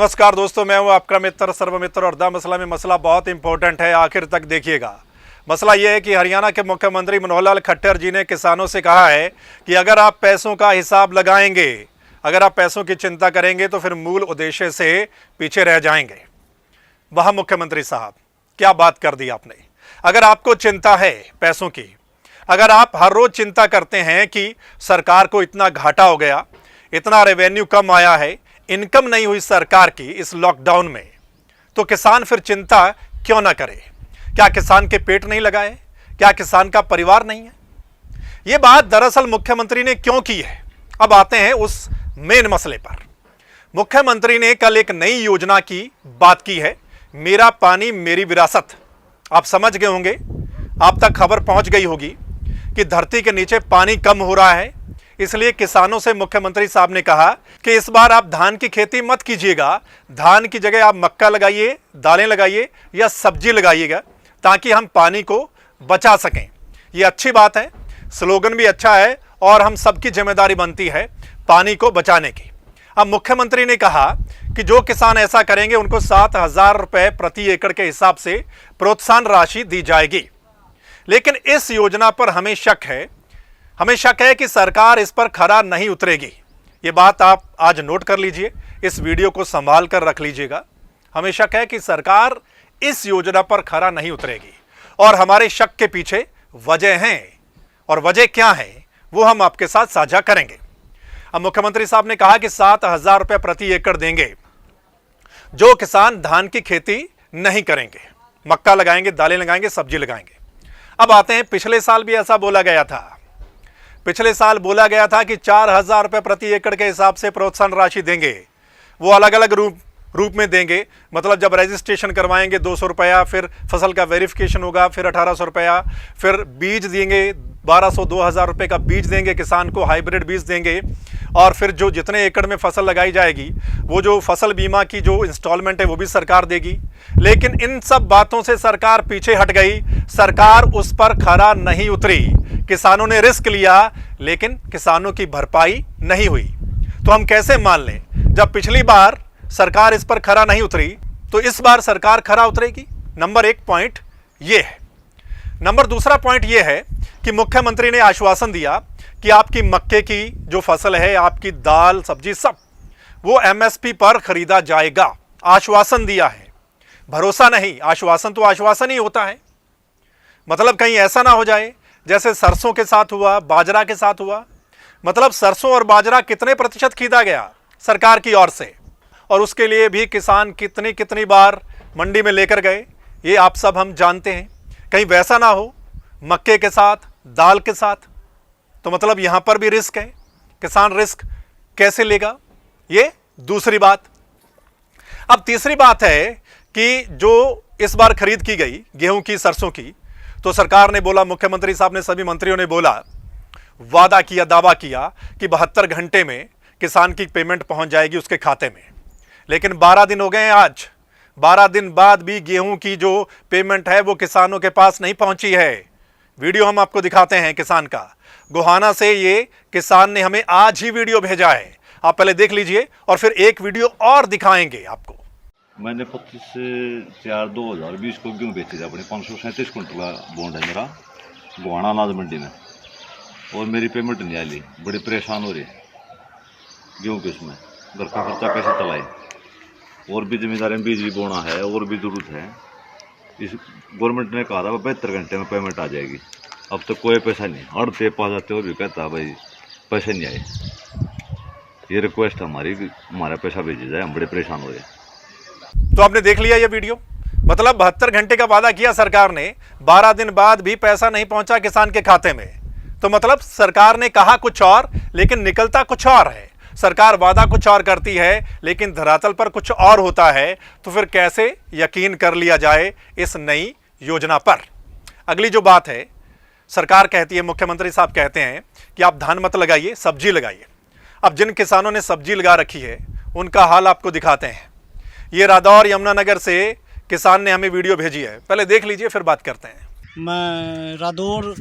नमस्कार दोस्तों, मैं हूं आपका मित्र सर्वमित्र और द मसला में मसला बहुत इंपॉर्टेंट है, आखिर तक देखिएगा। मसला यह है कि हरियाणा के मुख्यमंत्री मनोहर लाल खट्टर जी ने किसानों से कहा है कि अगर आप पैसों का हिसाब लगाएंगे, अगर आप पैसों की चिंता करेंगे तो फिर मूल उद्देश्य से पीछे रह जाएंगे। वह मुख्यमंत्री साहब, क्या बात कर दी आपने। अगर आपको चिंता है पैसों की, अगर आप हर रोज चिंता करते हैं कि सरकार को इतना घाटा हो गया, इतना रेवेन्यू कम आया है, इनकम नहीं हुई सरकार की इस लॉकडाउन में, तो किसान फिर चिंता क्यों ना करे। क्या किसान के पेट नहीं लगा है? क्या किसान का परिवार नहीं है? यह बात दरअसल मुख्यमंत्री ने क्यों की है। अब आते हैं उस मेन मसले पर। मुख्यमंत्री ने कल एक नई योजना की बात की है, मेरा पानी मेरी विरासत। आप समझ गए होंगे, आप तक खबर पहुंच गई होगी कि धरती के नीचे पानी कम हो रहा है। इसलिए किसानों से मुख्यमंत्री साहब ने कहा कि इस बार आप धान की खेती मत कीजिएगा, धान की जगह आप मक्का लगाइए, दालें लगाइए या सब्जी लगाइएगा, ताकि हम पानी को बचा सकें। ये अच्छी बात है, स्लोगन भी अच्छा है और हम सबकी जिम्मेदारी बनती है पानी को बचाने की। अब मुख्यमंत्री ने कहा कि जो किसान ऐसा करेंगे उनको 7,000 रुपए प्रति एकड़ के हिसाब से प्रोत्साहन राशि दी जाएगी। लेकिन इस योजना पर हमें शक है कि सरकार इस पर खरा नहीं उतरेगी। ये बात आप आज नोट कर लीजिए, इस वीडियो को संभाल कर रख लीजिएगा। हमें शक है कि सरकार इस योजना पर खरा नहीं उतरेगी और हमारे शक के पीछे वजह हैं, और वजह क्या है वो हम आपके साथ साझा करेंगे। अब मुख्यमंत्री साहब ने कहा कि 7,000 रुपए प्रति एकड़ देंगे जो किसान धान की खेती नहीं करेंगे, मक्का लगाएंगे, दालें लगाएंगे, सब्जी लगाएंगे। अब आते हैं, पिछले साल भी ऐसा बोला गया था। पिछले साल बोला गया था कि 4,000 रुपए प्रति एकड़ के हिसाब से प्रोत्साहन राशि देंगे। वो अलग अलग रूप में देंगे, मतलब जब रजिस्ट्रेशन करवाएंगे 200 रुपया, फिर फसल का वेरिफिकेशन होगा, फिर 1,800 रुपया, फिर बीज देंगे 1,200 2,000 रुपये का बीज देंगे किसान को, हाइब्रिड बीज देंगे, और फिर जो जितने एकड़ में फसल लगाई जाएगी वो जो फसल बीमा की जो इंस्टॉलमेंट है वो भी सरकार देगी। लेकिन इन सब बातों से सरकार पीछे हट गई, सरकार उस पर खरा नहीं उतरी। किसानों ने रिस्क लिया लेकिन किसानों की भरपाई नहीं हुई। तो हम कैसे मान लें, जब पिछली बार सरकार इस पर खरा नहीं उतरी तो इस बार सरकार खरा उतरेगी। नंबर 1 पॉइंट ये है। नंबर दूसरा पॉइंट ये है कि मुख्यमंत्री ने आश्वासन दिया कि आपकी मक्के की जो फसल है, आपकी दाल सब्जी सब, वो एमएसपी पर खरीदा जाएगा। आश्वासन दिया है, भरोसा नहीं। आश्वासन तो आश्वासन ही होता है, मतलब कहीं ऐसा ना हो जाए जैसे सरसों के साथ हुआ, बाजरा के साथ हुआ। मतलब सरसों और बाजरा कितने प्रतिशत खरीदा गया सरकार की ओर से, और उसके लिए भी किसान कितनी बार मंडी में लेकर गए, ये आप सब हम जानते हैं। कहीं वैसा ना हो मक्के के साथ, दाल के साथ, तो मतलब यहां पर भी रिस्क है। किसान रिस्क कैसे लेगा, ये दूसरी बात। अब तीसरी बात है कि जो इस बार खरीद की गई गेहूं की, सरसों की, तो सरकार ने बोला, मुख्यमंत्री साहब ने, सभी मंत्रियों ने बोला, वादा किया, दावा किया कि 72 घंटे में किसान की पेमेंट पहुंच जाएगी उसके खाते में। लेकिन 12 दिन हो गए हैं आज, 12 दिन बाद भी गेहूं की जो पेमेंट है वो किसानों के पास नहीं पहुंची है। वीडियो हम आपको दिखाते हैं किसान का। गोहाना से ये किसान ने हमें आज ही वीडियो भेजा है, आप पहले देख लीजिए और फिर एक वीडियो और दिखाएंगे आपको। मैंने 25/4/2020 को गेहूँ बेची थी अपने 537 कुंटल का बॉन्ड है मेरा गोहाना अनाज मंडी में, और मेरी पेमेंट नहीं आई। बड़ी परेशान हो रही है गेहूँ के, उसमें घर का खर्चा कैसे चलाए, और भी जिम्मेदारी में बिजली बोना है और भी जरूरत है। इस गवर्नमेंट ने कहा था 72 घंटे में पेमेंट आ जाएगी, अब तक कोई पैसा नहीं। अड़ते पा जाते और भी कहता भाई पैसे नहीं आए। ये रिक्वेस्ट हमारी कि हमारा पैसा भेजा जाए, हम बड़े परेशान हो रहे हैं। तो आपने देख लिया ये वीडियो, मतलब 72 घंटे का वादा किया सरकार ने, 12 दिन बाद भी पैसा नहीं पहुंचा किसान के खाते में। तो मतलब सरकार ने कहा कुछ और लेकिन निकलता कुछ और है। सरकार वादा कुछ और करती है लेकिन धरातल पर कुछ और होता है। तो फिर कैसे यकीन कर लिया जाए इस नई योजना पर। अगली जो बात है, सरकार कहती है, मुख्यमंत्री साहब कहते हैं कि आप धान मत लगाइए, सब्जी लगाइए। अब जिन किसानों ने सब्जी लगा रखी है उनका हाल आपको दिखाते हैं। ये रादौर यमुनानगर से किसान ने हमें वीडियो भेजी है, पहले देख लीजिए फिर बात करते हैं। मैं रादौर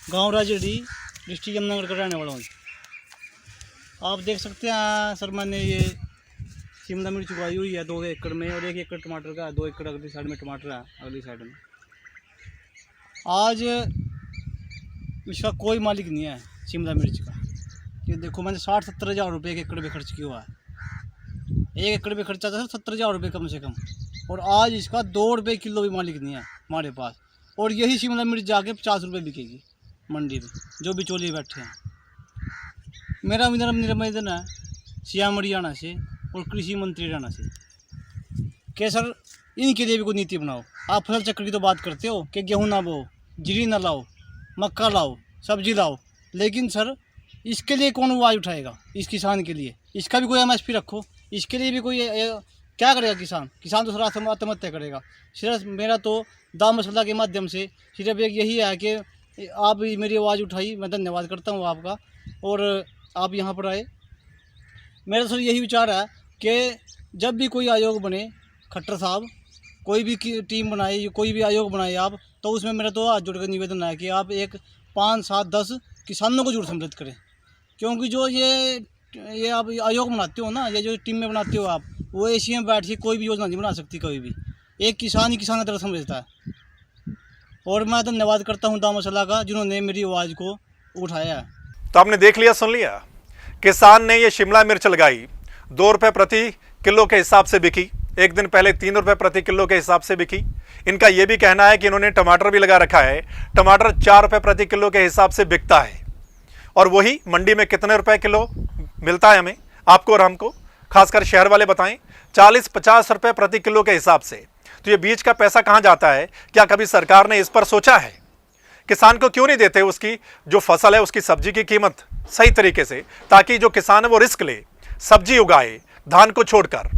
गांव राजेडी डिस्ट्रिक्ट यमुनानगर का रहने वाला हूँ। आप देख सकते हैं सर, मैंने ये शिमला मिर्च उगाई हुई है 2 एकड़ में, और 1 एकड़ टमाटर का है, 2 एकड़ अगली साइड में टमाटर है, अगली साइड में। आज इसका कोई मालिक नहीं है शिमला मिर्च का। कि देखो मैंने 60-70 हज़ार रुपये 1 एकड़ में खर्च किया हुआ है। 1 एकड़ में खर्चा था 70 हज़ार रुपये कम से कम, और आज इसका 2 रुपये किलो भी मालिक नहीं है हमारे पास। और यही शिमला मिर्च जाके 50 रुपये बिकेगी मंडी में, जो बिचौलिए बैठे हैं। मेरा निवेदन है सीएम हरियाणा से और कृषि मंत्री हरियाणा से कि सर इनके लिए भी कोई नीति बनाओ। आप फसल चक्र की तो बात करते हो कि गेहूँ ना बो, जीरी ना लाओ, मक्का लाओ, सब्जी लाओ, लेकिन सर इसके लिए कौन आवाज़ उठाएगा? इस किसान के लिए इसका भी कोई एमएसपी रखो। इसके लिए भी कोई क्या करेगा किसान? किसान तो सर आत्महत्या करेगा। सिर्फ मेरा तो दाम मसला के माध्यम से सिर्फ एक यही है कि आप मेरी आवाज़ उठाई, मैं धन्यवाद करता हूँ आपका, और आप यहाँ पर आए। मेरा सर यही विचार है कि जब भी कोई आयोग बने, खट्टर साहब कोई भी टीम बनाए, कोई भी आयोग बनाए आप, तो उसमें मेरा तो हाथ जोड़कर निवेदन है कि आप एक 5, 7, 10 किसानों को जरूर सम्मिलित करें। क्योंकि जो ये आप आयोग बनाते हो ना, ये जो टीम में बनाते हो आप, वो एशिया में बैठ के कोई भी योजना नहीं बना सकती कभी भी। एक किसान ही किसान की तरह समझता है। और मैं धन्यवाद करता हूँ दाम मसला का, जिन्होंने मेरी आवाज़ को उठाया है। तो आपने देख लिया, सुन लिया, किसान ने ये शिमला मिर्च लगाई, 2 रुपये प्रति किलो के हिसाब से बिकी। एक दिन पहले 3 रुपये प्रति किलो के हिसाब से बिकी। इनका यह भी कहना है कि इन्होंने टमाटर भी लगा रखा है, टमाटर 4 रुपये प्रति किलो के हिसाब से बिकता है। और वही मंडी में कितने रुपए किलो मिलता है हमें, आपको और हमको, खासकर शहर वाले बताएं, 40-50 रुपये प्रति किलो के हिसाब से। तो ये बीज का पैसा कहाँ जाता है? क्या कभी सरकार ने इस पर सोचा है? किसान को क्यों नहीं देते उसकी जो फसल है, उसकी सब्जी की कीमत सही तरीके से, ताकि जो किसान है वो रिस्क ले, सब्जी उगाए धान को छोड़कर।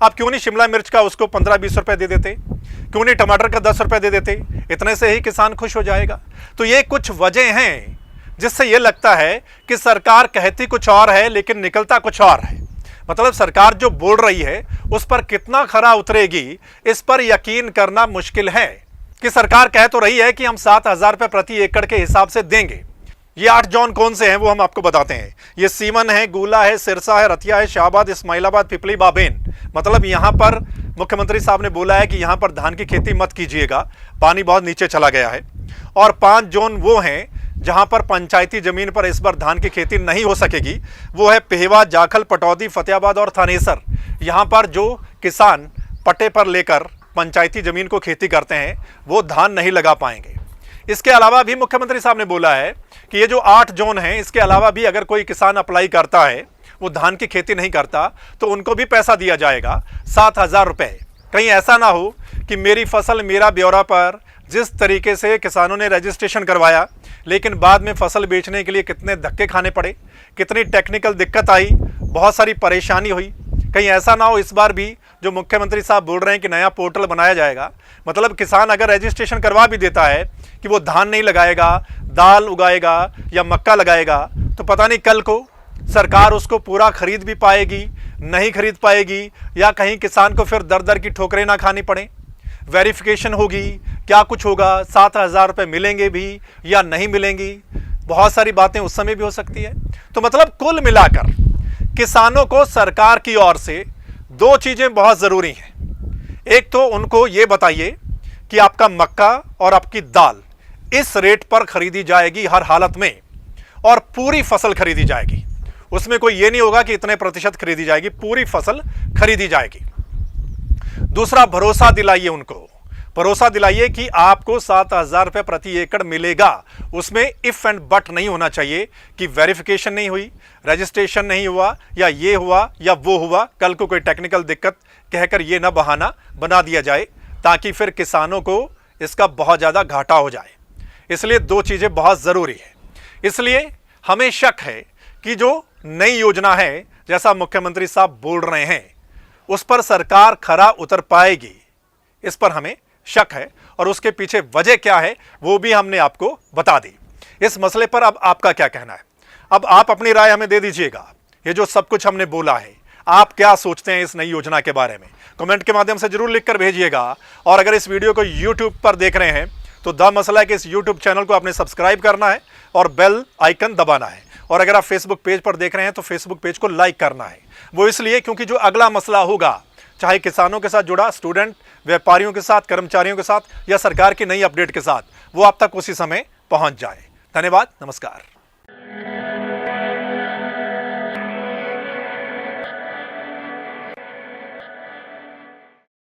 आप क्यों नहीं शिमला मिर्च का उसको 15-20 रुपये दे देते? क्यों नहीं टमाटर का 10 रुपये दे देते? इतने से ही किसान खुश हो जाएगा। तो ये कुछ वजह हैं जिससे ये लगता है कि सरकार कहती कुछ और है लेकिन निकलता कुछ और है। मतलब सरकार जो बोल रही है उस पर कितना खरा उतरेगी, इस पर यकीन करना मुश्किल है। कि सरकार कह तो रही है कि हम 7,000 रुपये प्रति एकड़ के हिसाब से देंगे। ये 8 जोन कौन से हैं वो हम आपको बताते हैं। ये सीमन है, गुला है, सिरसा है, रतिया है, शाहबाद, इस्माइलाबाद, पिपली, बाबेन। मतलब यहाँ पर मुख्यमंत्री साहब ने बोला है कि यहाँ पर धान की खेती मत कीजिएगा, पानी बहुत नीचे चला गया है। और 5 जोन वो हैं जहाँ पर पंचायती जमीन पर इस बार धान की खेती नहीं हो सकेगी। वो है पेहवा, जाखल, पटौदी, फतेहाबाद और थानेसर। यहाँ पर जो किसान पट्टे पर लेकर पंचायती जमीन को खेती करते हैं वो धान नहीं लगा पाएंगे। इसके अलावा भी मुख्यमंत्री साहब ने बोला है कि ये जो 8 जोन हैं, इसके अलावा भी अगर कोई किसान अप्लाई करता है, वो धान की खेती नहीं करता, तो उनको भी पैसा दिया जाएगा 7,000 रुपये। कहीं ऐसा ना हो कि मेरी फसल मेरा ब्यौरा पर जिस तरीके से किसानों ने रजिस्ट्रेशन करवाया, लेकिन बाद में फसल बेचने के लिए कितने धक्के खाने पड़े, कितनी टेक्निकल दिक्कत आई, बहुत सारी परेशानी हुई। कहीं ऐसा ना हो इस बार भी जो मुख्यमंत्री साहब बोल रहे हैं कि नया पोर्टल बनाया जाएगा, मतलब किसान अगर रजिस्ट्रेशन करवा भी देता है कि वो धान नहीं लगाएगा, दाल उगाएगा या मक्का लगाएगा, तो पता नहीं कल को सरकार उसको पूरा खरीद भी पाएगी, नहीं खरीद पाएगी, या कहीं किसान को फिर दर दर की ठोकरें ना खानी पड़े। वेरिफिकेशन होगी, क्या कुछ होगा, 7,000 रुपये मिलेंगे भी या नहीं मिलेंगी, बहुत सारी बातें उस समय भी हो सकती है। तो मतलब कुल मिलाकर किसानों को सरकार की ओर से 2 चीज़ें बहुत ज़रूरी हैं। एक तो उनको ये बताइए कि आपका मक्का और आपकी दाल इस रेट पर खरीदी जाएगी हर हालत में, और पूरी फसल खरीदी जाएगी। उसमें कोई ये नहीं होगा कि इतने प्रतिशत खरीदी जाएगी, पूरी फसल खरीदी जाएगी। दूसरा, भरोसा दिलाइए उनको, भरोसा दिलाइए कि आपको 7,000 रुपये प्रति एकड़ मिलेगा। उसमें इफ एंड बट नहीं होना चाहिए कि वेरिफिकेशन नहीं हुई, रजिस्ट्रेशन नहीं हुआ, या ये हुआ या वो हुआ, कल को कोई टेक्निकल दिक्कत कहकर ये ना बहाना बना दिया जाए, ताकि फिर किसानों को इसका बहुत ज़्यादा घाटा हो जाए। इसलिए 2 चीज़ें बहुत ज़रूरी है। इसलिए हमें शक है कि जो नई योजना है, जैसा मुख्यमंत्री साहब बोल रहे हैं, उस पर सरकार खरा उतर पाएगी, इस पर हमें शक है। और उसके पीछे वजह क्या है वो भी हमने आपको बता दी। इस मसले पर अब आपका क्या कहना है? अब आप अपनी राय हमें दे दीजिएगा। ये जो सब कुछ हमने बोला है, आप क्या सोचते हैं इस नई योजना के बारे में? कमेंट के माध्यम से जरूर लिखकर भेजिएगा। और अगर इस वीडियो को यूट्यूब पर देख रहे हैं तो द मसला के इस यूट्यूब चैनल को आपने सब्सक्राइब करना है और बेल आइकन दबाना है। और अगर आप फेसबुक पेज पर देख रहे हैं तो फेसबुक पेज को लाइक करना है। वो इसलिए क्योंकि जो अगला मसला होगा, चाहे किसानों के साथ जुड़ा, स्टूडेंट, व्यापारियों के साथ, कर्मचारियों के साथ या सरकार की नई अपडेट के साथ, वो आप तक उसी समय पहुंच जाए। धन्यवाद, नमस्कार।